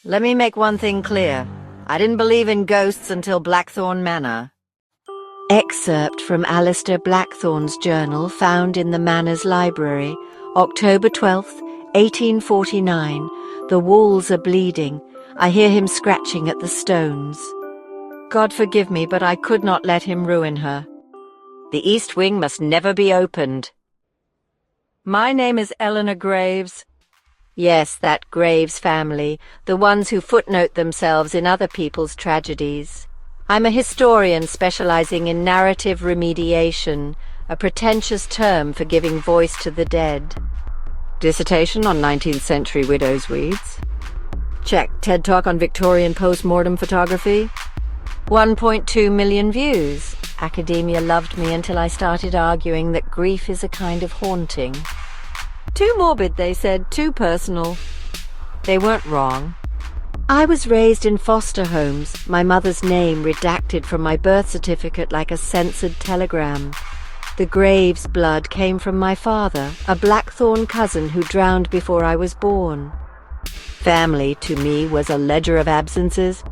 Let me make one thing clear. I didn't believe in ghosts until Blackthorn Manor. Excerpt from Alistair Blackthorn's journal found in the Manor's library, October 12th, 1849. The walls are bleeding. I hear him scratching at the stones. God forgive me, but I could not let him ruin her. The east wing must never be opened. My name is Eleanor Graves. Yes, that Graves family, the ones who footnote themselves in other people's tragedies. I'm a historian specializing in narrative remediation, a pretentious term for giving voice to the dead. Dissertation on 19th century widow's weeds. Check. TED Talk on Victorian post-mortem photography. 1.2 million views. Academia loved me until I started arguing that grief is a kind of haunting. Too morbid, they said, too personal. They weren't wrong. I was raised in foster homes, my mother's name redacted from my birth certificate like a censored telegram. The Graves blood came from my father, a Blackthorn cousin who drowned before I was born. Family, to me, was a ledger of absences.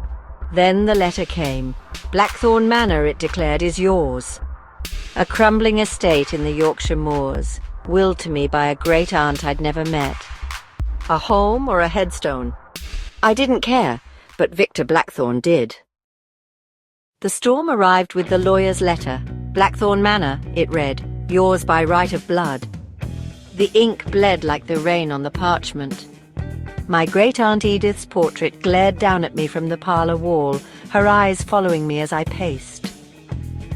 Then the letter came. Blackthorn Manor, it declared, is yours. A crumbling estate in the Yorkshire moors, willed to me by a great-aunt I'd never met. A home or a headstone? I didn't care, but Victor Blackthorn did. The storm arrived with the lawyer's letter. Blackthorn Manor, it read, yours by right of blood. The ink bled like the rain on the parchment. My great-aunt Edith's portrait glared down at me from the parlour wall, her eyes following me as I paced.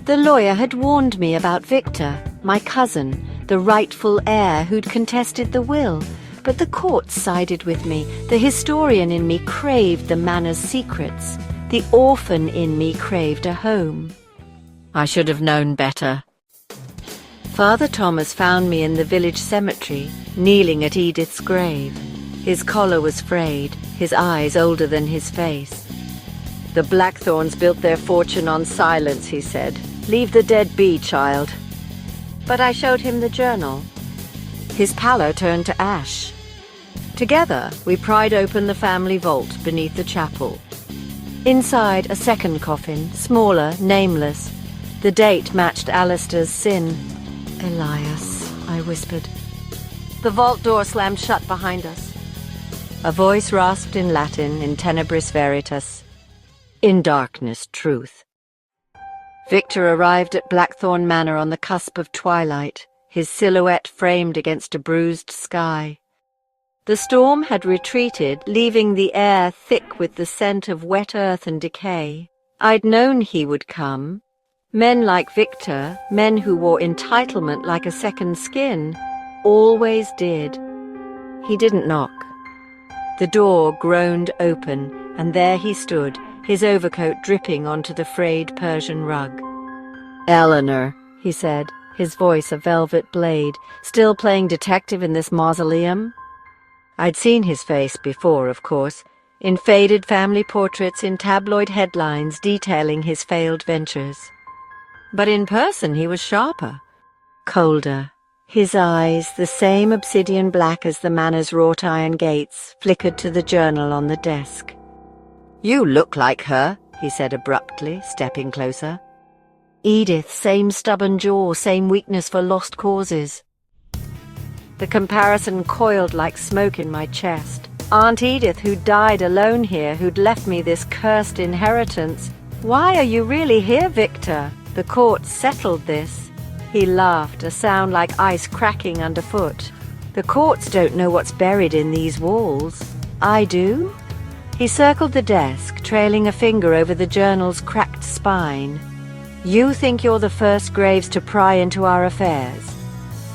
The lawyer had warned me about Victor, my cousin, the rightful heir who'd contested the will, but the court sided with me. The historian in me craved the manor's secrets. The orphan in me craved a home. I should have known better. Father Thomas found me in the village cemetery, kneeling at Edith's grave. His collar was frayed, his eyes older than his face. The Blackthorns built their fortune on silence, he said. Leave the dead be, child. But I showed him the journal. His pallor turned to ash. Together, we pried open the family vault beneath the chapel. Inside, a second coffin, smaller, nameless. The date matched Alistair's sin. Elias, I whispered. The vault door slammed shut behind us. A voice rasped in Latin, in tenebris veritas. In darkness, truth. Victor arrived at Blackthorn Manor on the cusp of twilight, his silhouette framed against a bruised sky. The storm had retreated, leaving the air thick with the scent of wet earth and decay. I'd known he would come. Men like Victor, men who wore entitlement like a second skin, always did. He didn't knock. The door groaned open, and there he stood, his overcoat dripping onto the frayed Persian rug. Eleanor, he said, his voice a velvet blade, still playing detective in this mausoleum? I'd seen his face before, of course, in faded family portraits in tabloid headlines detailing his failed ventures. But in person he was sharper, colder. His eyes, the same obsidian black as the manor's wrought iron gates, flickered to the journal on the desk. You look like her, he said abruptly, stepping closer. Edith, same stubborn jaw, same weakness for lost causes. The comparison coiled like smoke in my chest. Aunt Edith, who died alone here, who'd left me this cursed inheritance. Why are you really here, Victor? The court settled this. He laughed, a sound like ice cracking underfoot. The courts don't know what's buried in these walls. I do? He circled the desk, trailing a finger over the journal's cracked spine. You think you're the first Graves to pry into our affairs.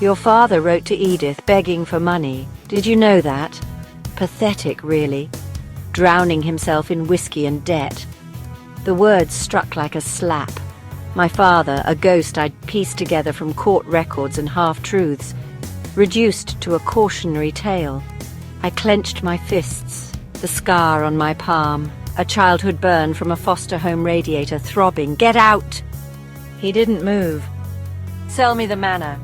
Your father wrote to Edith begging for money. Did you know that? Pathetic, really. Drowning himself in whiskey and debt. The words struck like a slap. My father, a ghost I'd pieced together from court records and half-truths, reduced to a cautionary tale. I clenched my fists, the scar on my palm, a childhood burn from a foster home radiator throbbing. Get out! He didn't move. Sell me the manor.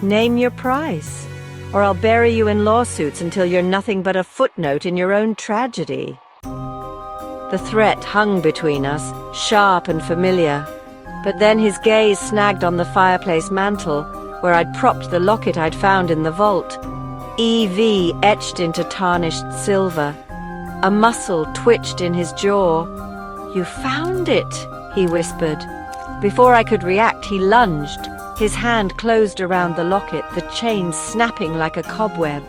Name your price, or I'll bury you in lawsuits until you're nothing but a footnote in your own tragedy. The threat hung between us, sharp and familiar. But then his gaze snagged on the fireplace mantel, where I'd propped the locket I'd found in the vault. EV etched into tarnished silver. A muscle twitched in his jaw. "You found it," he whispered. Before I could react, he lunged. His hand closed around the locket, the chain snapping like a cobweb.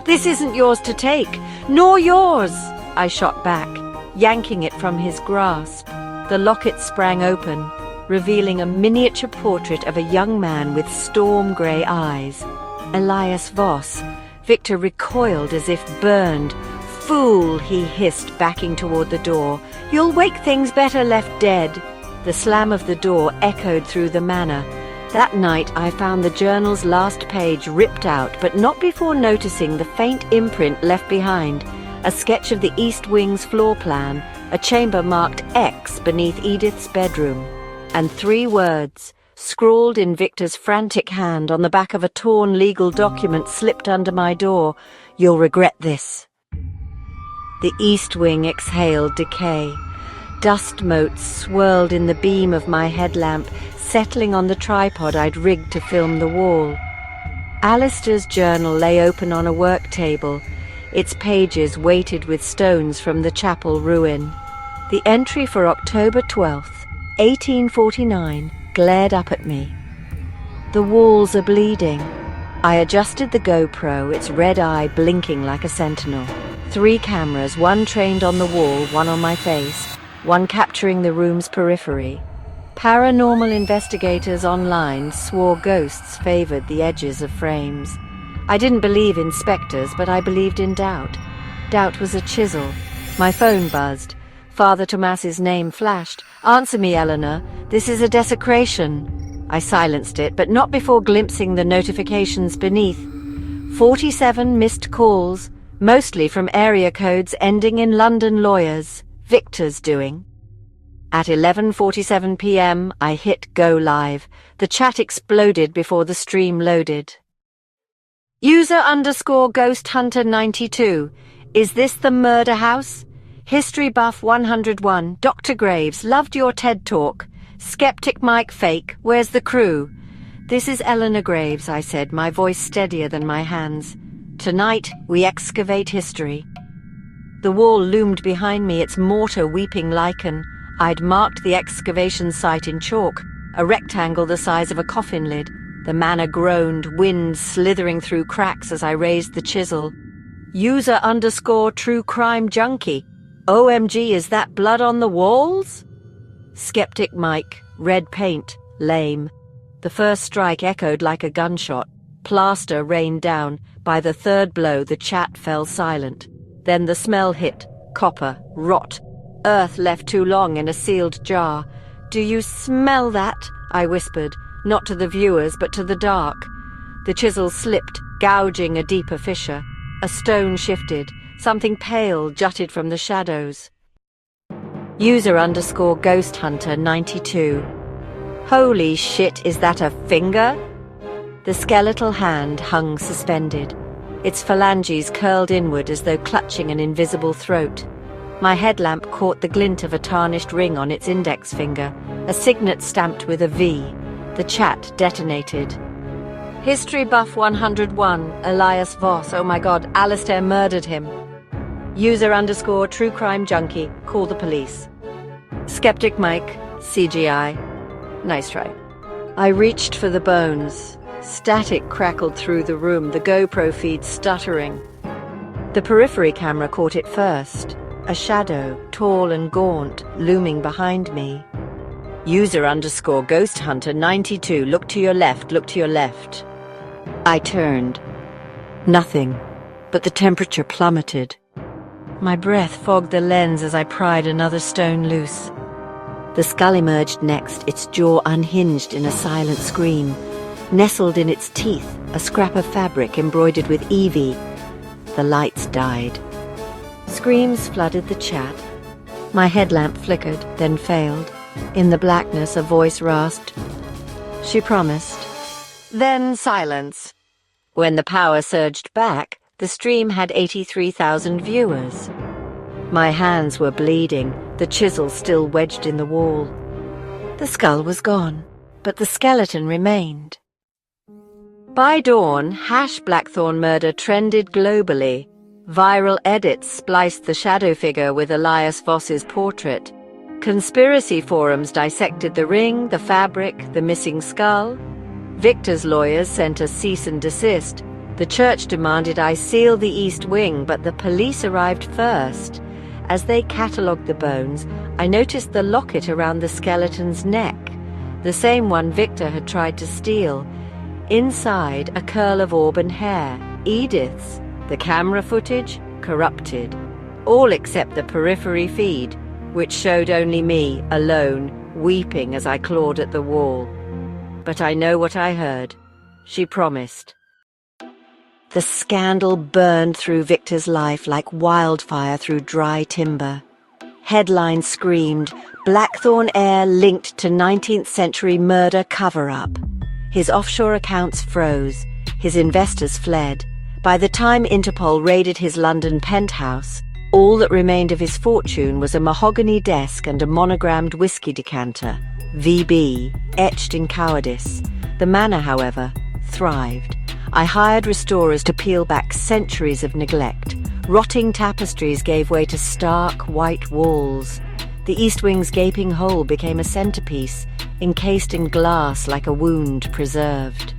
"This isn't yours to take, nor yours," I shot back, yanking it from his grasp. The locket sprang open, revealing a miniature portrait of a young man with storm-grey eyes. Elias Voss. Victor recoiled as if burned. "Fool," he hissed, backing toward the door. "You'll wake things better left dead." The slam of the door echoed through the manor. That night I found the journal's last page ripped out, but not before noticing the faint imprint left behind, a sketch of the East Wing's floor plan, a chamber marked X beneath Edith's bedroom, and 3 words, scrawled in Victor's frantic hand on the back of a torn legal document slipped under my door: "You'll regret this." The East Wing exhaled decay. Dust motes swirled in the beam of my headlamp, settling on the tripod I'd rigged to film the wall. Alistair's journal lay open on a work table, its pages weighted with stones from the chapel ruin. The entry for October 12th, 1849, glared up at me. "The walls are bleeding." I adjusted the GoPro, its red eye blinking like a sentinel. 3 cameras, one trained on the wall, one on my face, one capturing the room's periphery. Paranormal investigators online swore ghosts favored the edges of frames. I didn't believe in specters, but I believed in doubt. Doubt was a chisel. My phone buzzed. Father Tomas's name flashed. "Answer me, Eleanor. This is a desecration." I silenced it, but not before glimpsing the notifications beneath. 47 missed calls, mostly from area codes ending in London lawyers. Victor's doing. At 11:47 p.m, I hit Go Live. The chat exploded before the stream loaded. User_GhostHunter92. Is this the murder house? History Buff 101. Dr. Graves, loved your TED Talk. Skeptic Mike fake. Where's the crew? This is Eleanor Graves, I said, my voice steadier than my hands. Tonight, we excavate history. The wall loomed behind me, its mortar weeping lichen. I'd marked the excavation site in chalk, a rectangle the size of a coffin lid. The manor groaned, wind slithering through cracks as I raised the chisel. User_true crime junkie. OMG, is that blood on the walls? Skeptic Mike, red paint, lame. The first strike echoed like a gunshot. Plaster rained down. By the 3rd blow, the chat fell silent. Then the smell hit. Copper, rot. Earth left too long in a sealed jar. "Do you smell that?" I whispered, not to the viewers but to the dark. The chisel slipped, gouging a deeper fissure. A stone shifted. Something pale jutted from the shadows. User_GhostHunter92. Holy shit, is that a finger? The skeletal hand hung suspended. Its phalanges curled inward as though clutching an invisible throat. My headlamp caught the glint of a tarnished ring on its index finger, a signet stamped with a V. The chat detonated. History Buff 101, Elias Voss, oh my god, Alistair murdered him. User_true crime junkie, call the police. Skeptic Mike, CGI. Nice try. I reached for the bones. Static crackled through the room, the GoPro feed stuttering. The periphery camera caught it first. A shadow, tall and gaunt, looming behind me. User_GhostHunter92, look to your left, look to your left. I turned. Nothing, but the temperature plummeted. My breath fogged the lens as I pried another stone loose. The skull emerged next, its jaw unhinged in a silent scream. Nestled in its teeth, a scrap of fabric embroidered with Evie. The lights died. Screams flooded the chat. My headlamp flickered, then failed. In the blackness, a voice rasped. She promised. Then silence. When the power surged back, the stream had 83,000 viewers. My hands were bleeding. the chisel still wedged in the wall. The skull was gone, but the skeleton remained. By dawn, #Blackthorn murder trended globally. Viral edits spliced the shadow figure with Elias Voss's portrait. Conspiracy forums dissected the ring, the fabric, the missing skull. Victor's lawyers sent a cease and desist. The church demanded I seal the east wing, but the police arrived first. As they catalogued the bones, I noticed the locket around the skeleton's neck, the same one Victor had tried to steal. Inside, a curl of auburn hair, Edith's. The camera footage, corrupted. All except the periphery feed, which showed only me, alone, weeping as I clawed at the wall. But I know what I heard. She promised. The scandal burned through Victor's life like wildfire through dry timber. Headlines screamed, "Blackthorn heir linked to 19th century murder cover-up." His offshore accounts froze. His investors fled. By the time Interpol raided his London penthouse, all that remained of his fortune was a mahogany desk and a monogrammed whiskey decanter, VB, etched in cowardice. The manor, however, thrived. I hired restorers to peel back centuries of neglect. Rotting tapestries gave way to stark, white walls. The East Wing's gaping hole became a centerpiece, encased in glass like a wound preserved.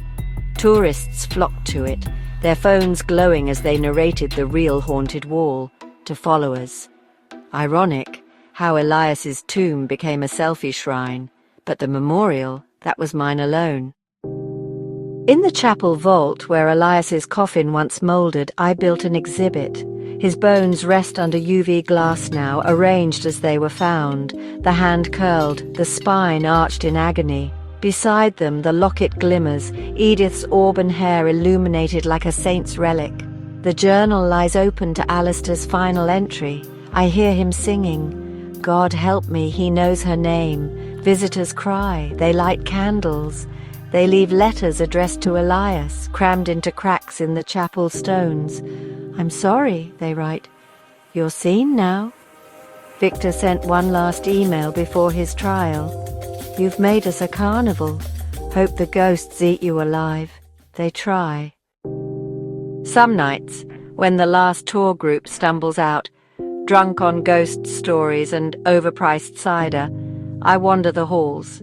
Tourists flocked to it, their phones glowing as they narrated the real haunted wall to followers. Ironic how Elias's tomb became a selfie shrine, but the memorial, that was mine alone. In the chapel vault where Elias's coffin once mouldered, I built an exhibit. His bones rest under UV glass now, arranged as they were found, the hand curled, the spine arched in agony. Beside them, the locket glimmers, Edith's auburn hair illuminated like a saint's relic. The journal lies open to Alistair's final entry. I hear him singing, "God help me, he knows her name." Visitors cry, they light candles. They leave letters addressed to Elias, crammed into cracks in the chapel stones. "I'm sorry," they write. "You're seen now." Victor sent one last email before his trial. "You've made us a carnival. Hope the ghosts eat you alive. They try." Some nights, when the last tour group stumbles out, drunk on ghost stories and overpriced cider, I wander the halls.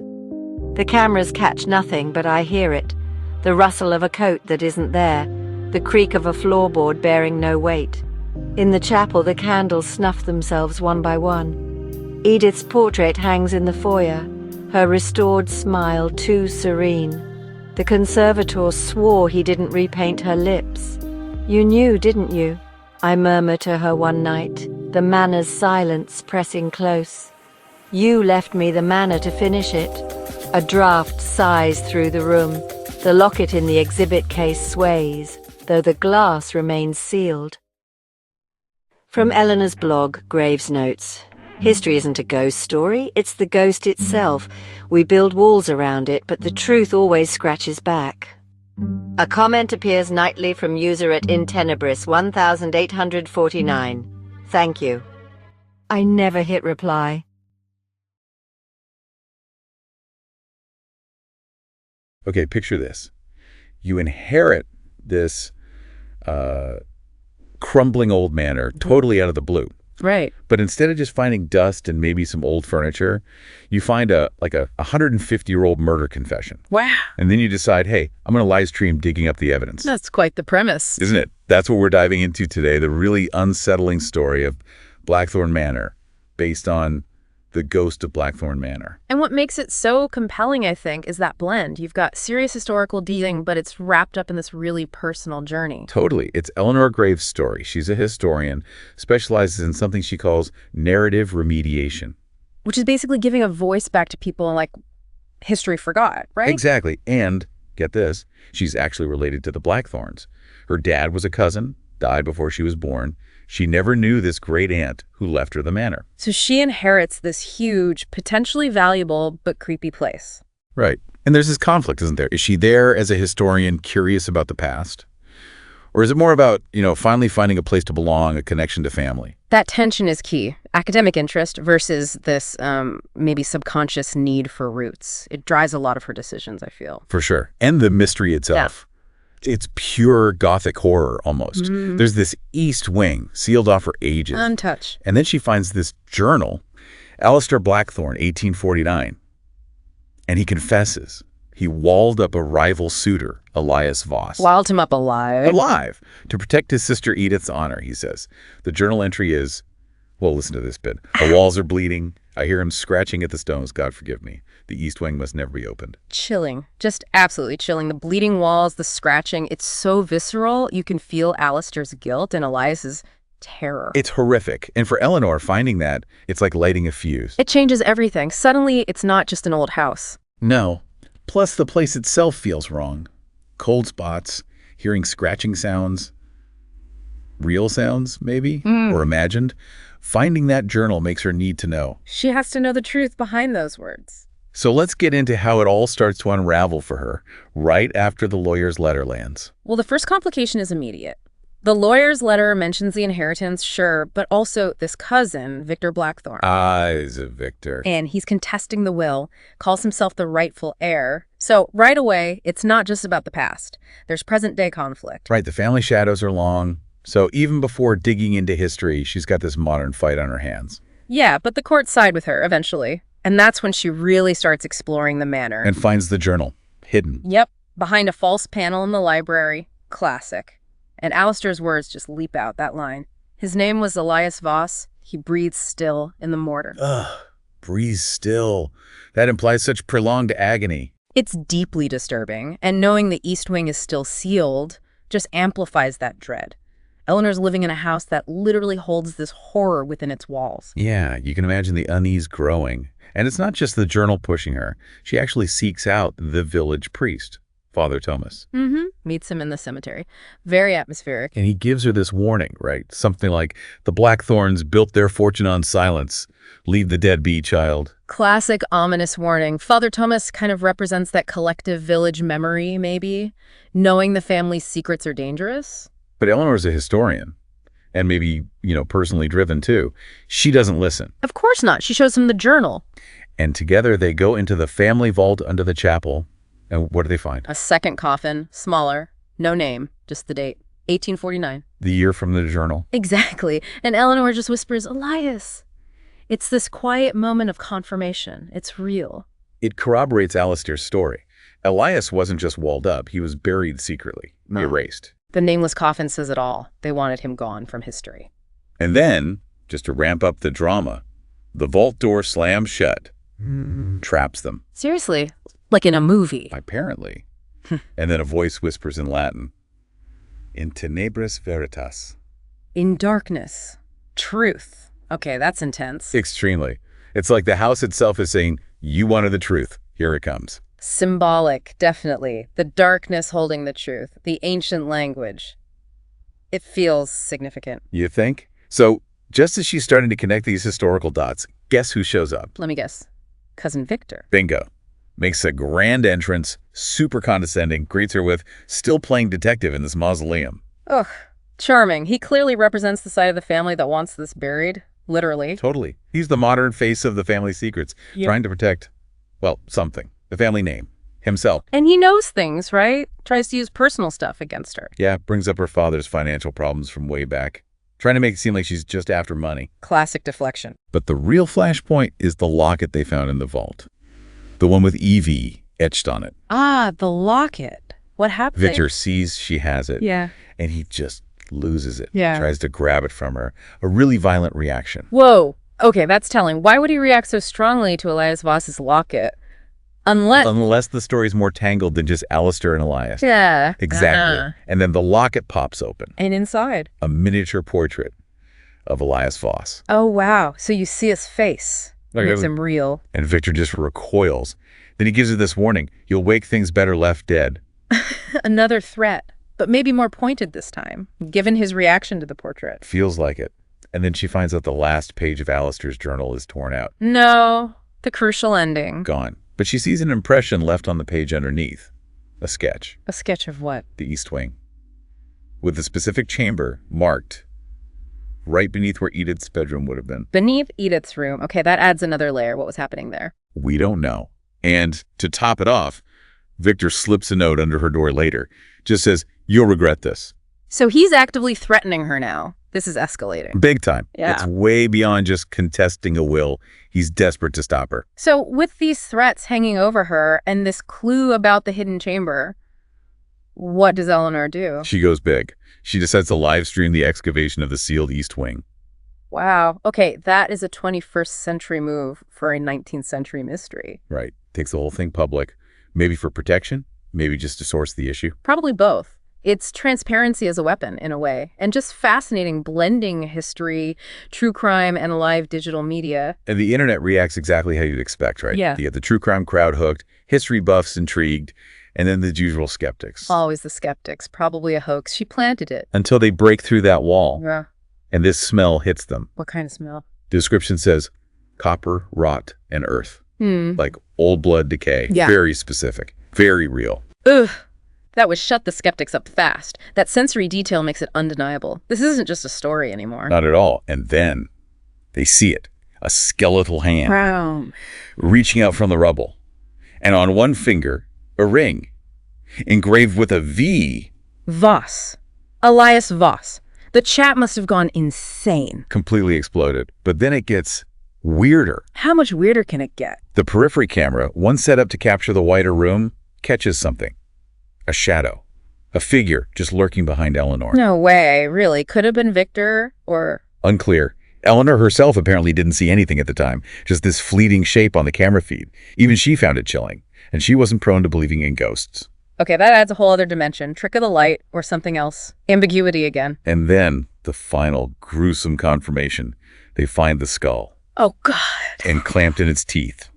The cameras catch nothing, but I hear it. The rustle of a coat that isn't there, the creak of a floorboard bearing no weight. In the chapel, the candles snuff themselves one by one. Edith's portrait hangs in the foyer, her restored smile too serene. The conservator swore he didn't repaint her lips. "You knew, didn't you?" I murmur to her one night, the manor's silence pressing close. "You left me the manor to finish it." A draft sighs through the room. The locket in the exhibit case sways, though the glass remains sealed. From Eleanor's blog, Graves notes, "History isn't a ghost story, it's the ghost itself. We build walls around it, but the truth always scratches back." A comment appears nightly from user at Intenebris 1849. Thank you. I never hit reply. Okay, picture this. You inherit this crumbling old manor totally out of the blue. Right. But instead of just finding dust and maybe some old furniture, you find a 150-year-old murder confession. Wow. And then you decide, hey, I'm going to live stream digging up the evidence. That's quite the premise. Isn't it? That's what we're diving into today, the really unsettling story of Blackthorn Manor, based on the ghost of Blackthorn Manor. And what makes it so compelling, I think, is that blend. You've got serious historical dealing, but it's wrapped up in this really personal journey. Totally. It's Eleanor Graves' story. She's a historian, specializes in something she calls narrative remediation. Which is basically giving a voice back to people like history forgot, right? Exactly. And, get this, she's actually related to the Blackthorns. Her dad was a cousin, died before she was born. She never knew this great aunt who left her the manor. So she inherits this huge, potentially valuable, but creepy place. Right. And there's this conflict, isn't there? Is she there as a historian curious about the past? Or is it more about, finally finding a place to belong, a connection to family? That tension is key. Academic interest versus this maybe subconscious need for roots. It drives a lot of her decisions, I feel. For sure. And the mystery itself. Yeah. It's pure Gothic horror, almost. There's this east wing, sealed off for ages. Untouched. And then she finds this journal, Eleanor Blackthorn, 1849. And he confesses. He walled up a rival suitor, Elias Voss. Walled him up alive. Alive! To protect his sister Edith's honor, he says. The journal entry is, well, listen to this bit. The walls are bleeding. I hear him scratching at the stones. God forgive me. The east wing must never be opened. Chilling. Just absolutely chilling. The bleeding walls, the scratching. It's so visceral. You can feel Alistair's guilt and Elias's terror. It's horrific. And for Eleanor, finding that, it's like lighting a fuse. It changes everything. Suddenly, it's not just an old house. No. Plus, the place itself feels wrong. Cold spots, hearing scratching sounds, real sounds, maybe, or imagined. Finding that journal makes her need to know. She has to know the truth behind those words. So let's get into how it all starts to unravel for her, right after the lawyer's letter lands. Well, the first complication is immediate. The lawyer's letter mentions the inheritance, sure, but also this cousin, Victor Blackthorn. Is it Victor? And he's contesting the will, calls himself the rightful heir. So right away, it's not just about the past. There's present-day conflict. Right, the family shadows are long. So even before digging into history, she's got this modern fight on her hands. Yeah, but the courts side with her eventually. And that's when she really starts exploring the manor. And finds the journal, hidden. Yep, behind a false panel in the library. Classic. And Alistair's words just leap out, that line. His name was Elias Voss. He breathes still in the mortar. Ugh, breathes still. That implies such prolonged agony. It's deeply disturbing, and knowing the East Wing is still sealed just amplifies that dread. Eleanor's living in a house that literally holds this horror within its walls. Yeah, you can imagine the unease growing. And it's not just the journal pushing her. She actually seeks out the village priest, Father Thomas. Meets him in the cemetery. Very atmospheric. And he gives her this warning, right? Something like, the Blackthorns built their fortune on silence. Leave the dead be, child. Classic ominous warning. Father Thomas kind of represents that collective village memory, maybe, knowing the family's secrets are dangerous. But Eleanor's a historian, and maybe, personally driven too. She doesn't listen. Of course not. She shows him the journal. And together they go into the family vault under the chapel. And what do they find? A second coffin, smaller, no name, just the date, 1849. The year from the journal. Exactly. And Eleanor just whispers, Elias. It's this quiet moment of confirmation. It's real. It corroborates Alistair's story. Elias wasn't just walled up. He was buried secretly, erased. The nameless coffin says it all. They wanted him gone from history. And then, just to ramp up the drama, the vault door slams shut, traps them. Seriously, like in a movie. Apparently. And then a voice whispers in Latin, in tenebris veritas. In darkness, truth. Okay, that's intense. Extremely. It's like the house itself is saying, you wanted the truth. Here it comes. Symbolic, definitely. The darkness holding the truth. The ancient language. It feels significant. You think? So, just as she's starting to connect these historical dots, guess who shows up? Let me guess. Cousin Victor. Bingo. Makes a grand entrance, super condescending, greets her with, still playing detective in this mausoleum. Ugh, charming. He clearly represents the side of the family that wants this buried. Literally. Totally. He's the modern face of the family secrets, trying to protect, well, something. The family name. Himself. And he knows things, right? Tries to use personal stuff against her. Yeah, brings up her father's financial problems from way back. Trying to make it seem like she's just after money. Classic deflection. But the real flashpoint is the locket they found in the vault. The one with EV etched on it. Ah, the locket. What happened? Victor sees she has it. Yeah. And he just loses it. Yeah. Tries to grab it from her. A really violent reaction. Whoa. Okay, that's telling. Why would he react so strongly to Elias Voss's locket? Unless the story's more tangled than just Alistair and Elias. Yeah. Exactly. And then the locket pops open. And inside? A miniature portrait of Elias Voss. Oh, wow. So you see his face. Makes him real. And Victor just recoils. Then he gives her this warning. You'll wake things better left dead. Another threat, but maybe more pointed this time, given his reaction to the portrait. Feels like it. And then she finds out the last page of Alistair's journal is torn out. No, the crucial ending. Gone. But she sees an impression left on the page underneath. A sketch. A sketch of what? The East Wing. with a specific chamber marked right beneath where Edith's bedroom would have been. Beneath Edith's room. Okay, that adds another layer. What was happening there? We don't know. And to top it off, Victor slips a note under her door later. Just says, "You'll regret this." So he's actively threatening her now. This is escalating. Big time. Yeah. It's way beyond just contesting a will. He's desperate to stop her. So with these threats hanging over her and this clue about the hidden chamber, what does Eleanor do? She goes big. She decides to live stream the excavation of the sealed East Wing. Wow. Okay, that is a 21st century move for a 19th century mystery. Right. Takes the whole thing public. Maybe for protection, maybe just to source the issue. Probably both. It's transparency as a weapon, in a way, and just fascinating blending history, true crime, and live digital media. And the internet reacts exactly how you'd expect, right? Yeah. You get the true crime crowd hooked, history buffs intrigued, and then the usual skeptics. Always the skeptics. Probably a hoax. She planted it. Until they break through that wall, Yeah. and this smell hits them. What kind of smell? The description says copper, rot, and earth. Like old blood decay. Yeah. Very specific. Very real. Ugh. That would shut the skeptics up fast. That sensory detail makes it undeniable. This isn't just a story anymore. Not at all. And then they see it. A skeletal hand Wow. reaching out from the rubble. And on one finger, a ring engraved with a V. Voss. Elias Voss. The chat must have gone insane. Completely exploded. But then it gets weirder. How much weirder can it get? The periphery camera, one set up to capture the wider room, catches something. A shadow. A figure just lurking behind Eleanor. No way, really. Could have been Victor or... Unclear. Eleanor herself apparently didn't see anything at the time, just this fleeting shape on the camera feed. Even she found it chilling, and she wasn't prone to believing in ghosts. Okay, that adds a whole other dimension. Trick of the light or something else. Ambiguity again. And then, the final gruesome confirmation. They find the skull, Oh, God. and clamped in its teeth.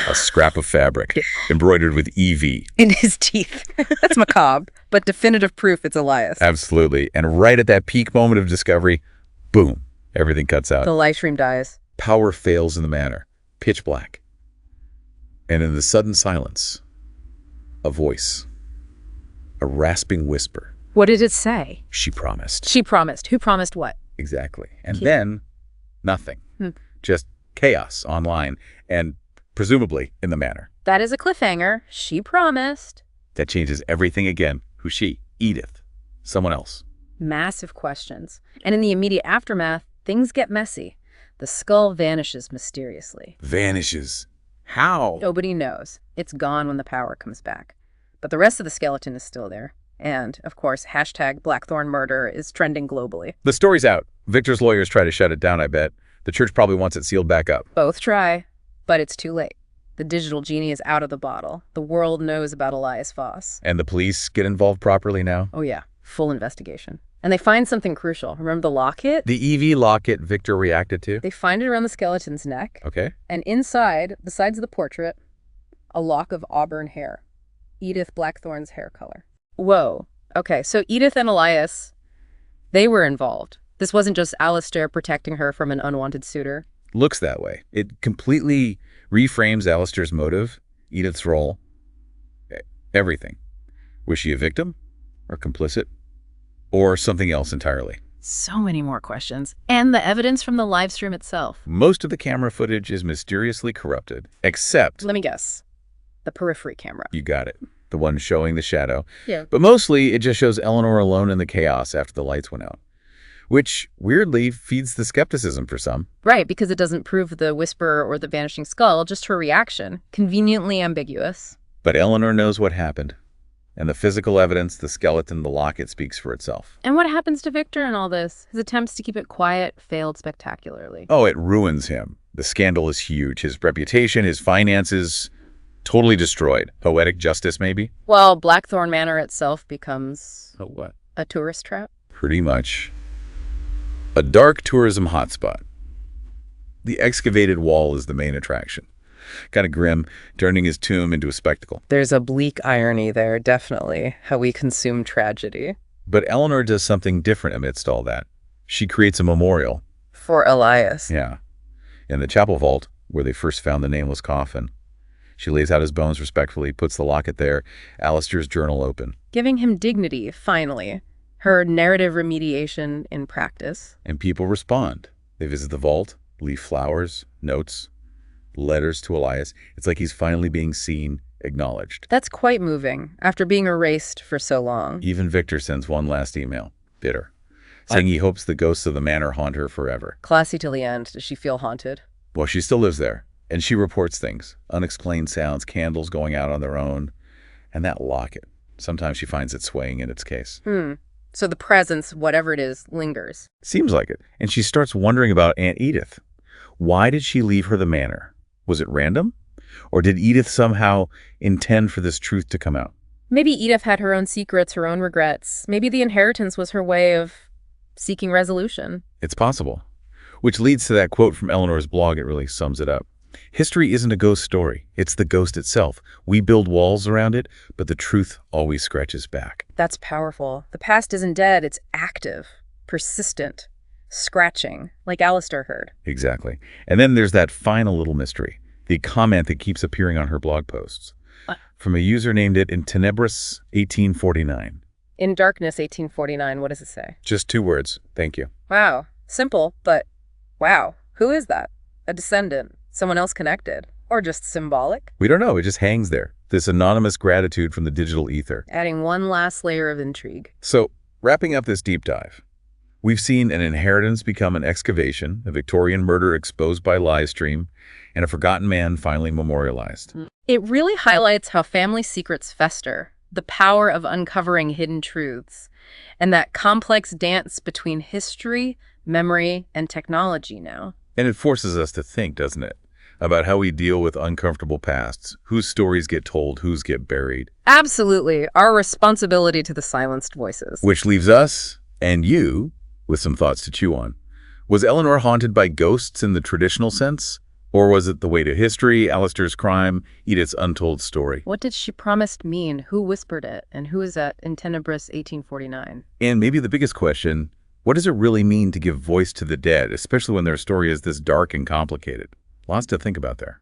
A scrap of fabric, embroidered with EV. In his teeth. That's macabre, but definitive proof it's Elias. Absolutely. And right at that peak moment of discovery, boom, everything cuts out. The live stream dies. Power fails in the manor. Pitch black. And in the sudden silence, a voice. A rasping whisper. What did it say? She promised. She promised. Who promised what? Exactly. And then, nothing. Just chaos online and presumably in the manor. That is a cliffhanger. She promised. That changes everything again. Who's she? Edith. Someone else. Massive questions. And in the immediate aftermath, things get messy. The skull vanishes mysteriously. Vanishes. How? Nobody knows. It's gone when the power comes back. But the rest of the skeleton is still there. And, of course, hashtag Blackthorn murder is trending globally. The story's out. Victor's lawyers try to shut it down, I bet. The church probably wants it sealed back up. Both try, but it's too late. The digital genie is out of the bottle. The world knows about Elias Voss. And the police get involved properly now? Oh yeah, full investigation. And they find something crucial. Remember the locket? The EV locket Victor reacted to? They find it around the skeleton's neck. Okay. And inside, besides the portrait, a lock of auburn hair. Edith Blackthorn's hair color. Whoa. Okay, so Edith and Elias, they were involved. This wasn't just Alistair protecting her from an unwanted suitor. Looks that way. It completely reframes Alistair's motive, Edith's role, everything. Was she a victim or complicit or something else entirely? So many more questions. And the evidence from the live stream itself. Most of the camera footage is mysteriously corrupted, except... Let me guess. The periphery camera. You got it. The one showing the shadow. Yeah. But mostly it just shows Eleanor alone in the chaos after the lights went out, which weirdly feeds the skepticism for some. Right, because it doesn't prove the whisper or the vanishing skull, just her reaction. Conveniently ambiguous. But Eleanor knows what happened. And the physical evidence, the skeleton, the locket speaks for itself. And what happens to Victor in all this? His attempts to keep it quiet failed spectacularly. Oh, it ruins him. The scandal is huge. His reputation, his finances, totally destroyed. Poetic justice, maybe? Well, Blackthorn Manor itself becomes... Oh, what? A tourist trap? Pretty much. A dark tourism hotspot. The excavated wall is the main attraction. Kind of grim, turning his tomb into a spectacle. There's a bleak irony there, definitely. How we consume tragedy. But Eleanor does something different amidst all that. She creates a memorial. For Elias. Yeah. In the chapel vault, where they first found the nameless coffin. She lays out his bones respectfully, puts the locket there, Alistair's journal open. Giving him dignity, finally. Her narrative remediation in practice. And people respond. They visit the vault, leave flowers, notes, letters to Elias. It's like he's finally being seen, acknowledged. That's quite moving, after being erased for so long. Even Victor sends one last email, bitter, saying he hopes the ghosts of the manor haunt her forever. Classy till the end. Does she feel haunted? Well, she still lives there, and she reports things, unexplained sounds, candles going out on their own, and that locket. Sometimes she finds it swaying in its case. So the presence, whatever it is, lingers. Seems like it. And she starts wondering about Aunt Edith. Why did she leave her the manor? Was it random? Or did Edith somehow intend for this truth to come out? Maybe Edith had her own secrets, her own regrets. Maybe the inheritance was her way of seeking resolution. It's possible. Which leads to that quote from Eleanor's blog. It really sums it up. History isn't a ghost story. It's the ghost itself. We build walls around it, but the truth always scratches back. That's powerful. The past isn't dead. It's active, persistent, scratching, like Alistair heard. Exactly. And then there's that final little mystery, the comment that keeps appearing on her blog posts. From a user named it in Tenebris 1849. In Darkness 1849, what does it say? Just 2 words. Thank you. Wow. Simple, but wow. Who is that? A descendant? Someone else connected? Or just symbolic? We don't know. It just hangs there. This anonymous gratitude from the digital ether. Adding one last layer of intrigue. So, wrapping up this deep dive, we've seen an inheritance become an excavation, a Victorian murder exposed by livestream, and a forgotten man finally memorialized. It really highlights how family secrets fester, the power of uncovering hidden truths, and that complex dance between history, memory, and technology now. And it forces us to think, doesn't it, about how we deal with uncomfortable pasts, whose stories get told, whose get buried. Absolutely. Our responsibility to the silenced voices. Which leaves us, and you, with some thoughts to chew on. Was Eleanor haunted by ghosts in the traditional sense? Or was it the weight of history, Alistair's crime, Edith's untold story? What did she promised mean? Who whispered it? And who is that in Tenebris 1849? And maybe the biggest question, what does it really mean to give voice to the dead, especially when their story is this dark and complicated? Lots to think about there.